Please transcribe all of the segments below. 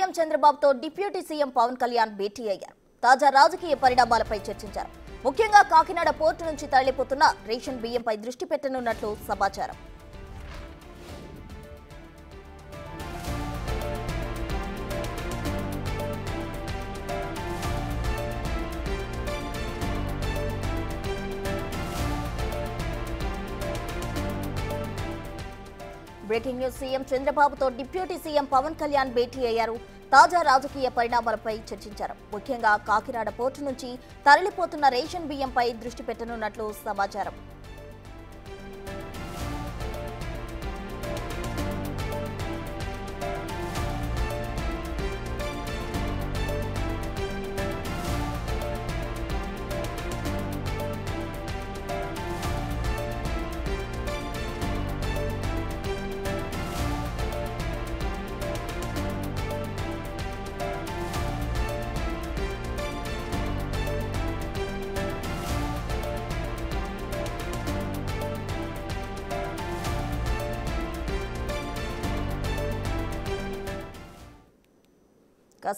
CM చంద్రబాబుతో deputy CM Pawan Kalyan భేటీ అయ్యారు. తాజా రాజకీయ పరిణామాలపై చర్చించారు. ముఖ్యంగా కాకినాడ పోర్టు నుంచి తరలిపోతున్న రేషన్ బియ్యంపై దృష్టి పెట్టనున్నట్లు సమాచారం. Breaking news. సీఎం చంద్రబాబుతో డిప్యూటీ సీఎం పవన్ కళ్యాణ్ భేటీ అయ్యారు. తాజా రాజకీయ పరిణామాలపై చర్చించారు. ముఖ్యంగా కాకినాడ పోర్టు నుంచి తరలిపోతున్న రేషన్ బియ్యంపై దృష్టి పెట్టనున్నట్లు సమాచారం.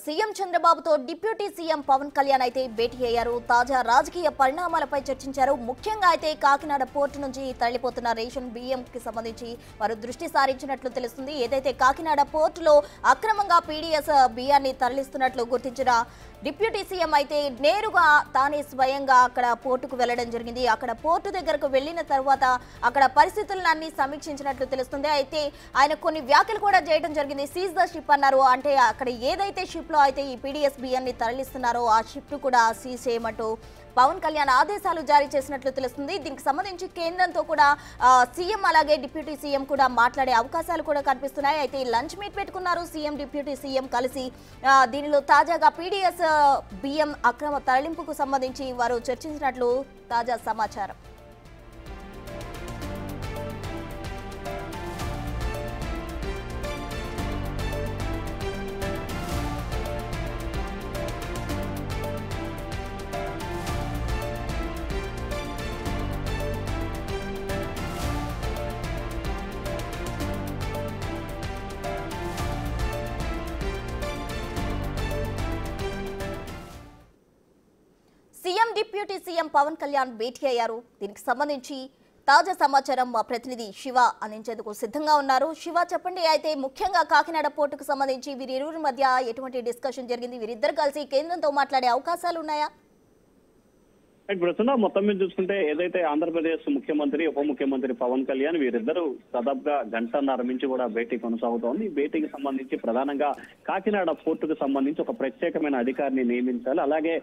సీఎం చంద్రబాబుతో డిప్యూటీ సీఎం పవన్ కళ్యాణ్ అయితే భేటీ అయ్యారు. తాజా రాజకీయ పరిణామాలపై చర్చించారు. ముఖ్యంగా అయితే కాకినాడ పోర్టు నుంచి తరలిపోతున్న రేషన్ బియ్యంకి సంబంధించి వారు దృష్టి సారించినట్లు తెలుస్తుంది. ఏదైతే కాకినాడ పోర్టులో అక్రమంగా పీడీఎస్ బియ్యాన్ని తరలిస్తున్నట్లు గుర్తించిన డిప్యూటీ సీఎం అయితే నేరుగా తానే స్వయంగా అక్కడ పోర్టుకు వెళ్లడం జరిగింది. అక్కడ పోర్టు దగ్గరకు వెళ్లిన తర్వాత అక్కడ పరిస్థితులన్నీ సమీక్షించినట్లు తెలుస్తుంది. అయితే ఆయన కొన్ని వ్యాఖ్యలు కూడా చేయడం జరిగింది. సీజ్ ద షిప్ అన్నారు. అంటే అక్కడ ఏదైతే షిప్ లో అయితే ఈ పీడీఎస్ బియ్యాన్ని తరలిస్తున్నారో ఆ షిప్ కూడా సీజ్ చేయమంటూ పవన్ కళ్యాణ్ ఆదేశాలు జారీ చేసినట్లు తెలుస్తుంది. దీనికి సంబంధించి కేంద్రంతో కూడా సీఎం అలాగే డిప్యూటీ సీఎం కూడా మాట్లాడే అవకాశాలు కూడా కనిపిస్తున్నాయి. అయితే లంచ్ మీట్ పెట్టుకున్నారు సీఎం డిప్యూటీ సీఎం కలిసి. దీనిలో తాజాగా పీడీఎస్ బియ్యం అక్రమ తరలింపుకు సంబంధించి వారు చర్చించినట్లు తాజా సమాచారం. CM deputy CM Pawan Kalyan భేటీ అయ్యారు. దీనికి సంబంధించి తాజా సమాచారం మా ప్రతినిధి శివ అందించేందుకు సిద్ధంగా ఉన్నారు. శివ, చెప్పండి. అయితే ముఖ్యంగా కాకినాడ పోర్టుకు సంబంధించి వీరిరువురి మధ్య ఎటువంటి డిస్కషన్ జరిగింది? వీరిద్దరు కలిసి కేంద్రంతో మాట్లాడే అవకాశాలు ఉన్నాయా? ఇప్పుడు మొత్తం మీద చూసుకుంటే ఏదైతే ఆంధ్రప్రదేశ్ ముఖ్యమంత్రి ఉప ముఖ్యమంత్రి పవన్ కళ్యాణ్ వీరిద్దరూ దాదాపుగా గంటన్నర నుంచి కూడా భేటీ కొనసాగుతోంది. ఈ భేటీకి సంబంధించి ప్రధానంగా కాకినాడ పోర్టుకు సంబంధించి ఒక ప్రత్యేకమైన అధికారిని నియమించాలి, అలాగే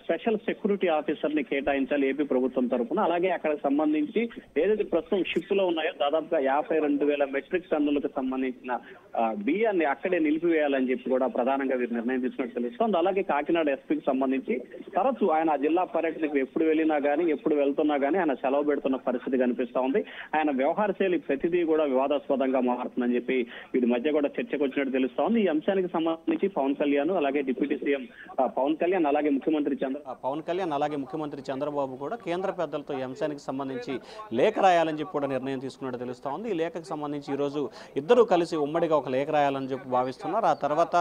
స్పెషల్ సెక్యూరిటీ ఆఫీసర్ ని కేటాయించాలి ఏపీ ప్రభుత్వం తరఫున. అలాగే అక్కడికి సంబంధించి ఏదైతే ప్రస్తుతం షిప్ లో ఉన్నాయో దాదాపుగా 52,000 మెట్రిక్ టన్నులకు సంబంధించిన బియ్యాన్ని అక్కడే నిలిపివేయాలని చెప్పి కూడా ప్రధానంగా వీరు నిర్ణయం తీసుకున్నట్టు తెలుస్తోంది. అలాగే కాకినాడ ఎస్పీకి సంబంధించి తరచు ఆయన జిల్లా పర్యటనకు ఎప్పుడు వెళ్ళినా గానీ ఎప్పుడు వెళ్తున్నా గానీ ఆయన సెలవు పెడుతున్న పరిస్థితి కనిపిస్తా ఉంది. ఆయన వ్యవహార శైలి ప్రతిదీ కూడా వివాదాస్పదంగా మారుతుందని చెప్పి వీటి మధ్య కూడా చర్చకు వచ్చినట్టు తెలుస్తా ఉంది. ఈ అంశానికి సంబంధించి పవన్ కళ్యాణ్ అలాగే డిప్యూటీ సీఎం పవన్ కళ్యాణ్ అలాగే ముఖ్యమంత్రి చంద్రబాబు కూడా కేంద్ర పెద్దలతో ఈ అంశానికి సంబంధించి లేఖ రాయాలని చెప్పి కూడా నిర్ణయం తీసుకున్నట్టు తెలుస్తా ఉంది. ఈ లేఖకు సంబంధించి ఈ రోజు ఇద్దరు కలిసి ఉమ్మడిగా ఒక లేఖ రాయాలని చెప్పి భావిస్తున్నారు. ఆ తర్వాత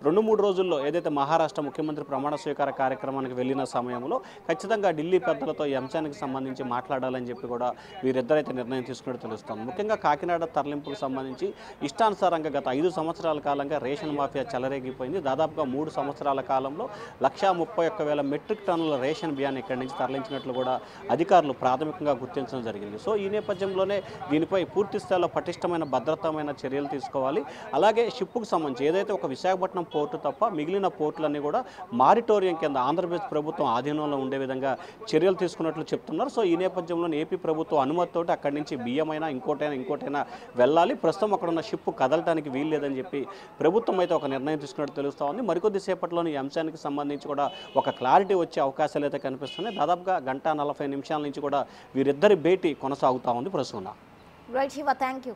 2-3 రోజుల్లో ఏదైతే మహారాష్ట్ర ముఖ్యమంత్రి ప్రమాణ స్వీకార కార్యక్రమానికి వెళ్లిన సమయంలో ఖచ్చితంగా ఢిల్లీ పెద్దలతో ఈ అంశానికి సంబంధించి మాట్లాడాలని చెప్పి కూడా వీరిద్దరైతే నిర్ణయం తీసుకున్నట్టు తెలుస్తుంది. ముఖ్యంగా కాకినాడ తరలింపుకు సంబంధించి ఇష్టానుసారంగా గత 5 సంవత్సరాల కాలంగా రేషన్ మాఫియా చెలరేగిపోయింది. దాదాపుగా 3 సంవత్సరాల కాలంలో 131,000 మెట్రిక్ టన్నుల రేషన్ బియ్యాన్ని ఇక్కడి నుంచి తరలించినట్లు కూడా అధికారులు ప్రాథమికంగా గుర్తించడం జరిగింది. సో ఈ నేపథ్యంలోనే దీనిపై పూర్తి స్థాయిలో పటిష్టమైన భద్రతమైన చర్యలు తీసుకోవాలి. అలాగే షిప్పుకు సంబంధించి ఏదైతే ఒక విశాఖపట్నం పోర్టు తప్ప మిగిలిన పోర్టులన్నీ కూడా మారిటోరియం కింద ఆంధ్రప్రదేశ్ ప్రభుత్వం ఆధీనంలో ఉండే విధంగా చర్యలు తీసుకున్నట్లు చెప్తున్నారు. సో ఈ నేపథ్యంలో ఏపీ ప్రభుత్వం అనుమతితో అక్కడి నుంచి బియ్యమైనా ఇంకోటైనా వెళ్ళాలి. ప్రస్తుతం అక్కడ ఉన్న షిప్ కదలటానికి వీలు లేదని చెప్పి ప్రభుత్వం అయితే ఒక నిర్ణయం తీసుకున్నట్టు తెలుస్తూ ఉంది. మరికొద్ది సేపట్లోని ఈ అంశానికి సంబంధించి కూడా ఒక క్లారిటీ వచ్చే అవకాశాలు అయితే కనిపిస్తున్నాయి. దాదాపుగా 1:40 నిమిషాల నుంచి కూడా వీరిద్దరి భేటీ కొనసాగుతూ ఉంది ప్రస్తుతం. Right Shiva, thank you.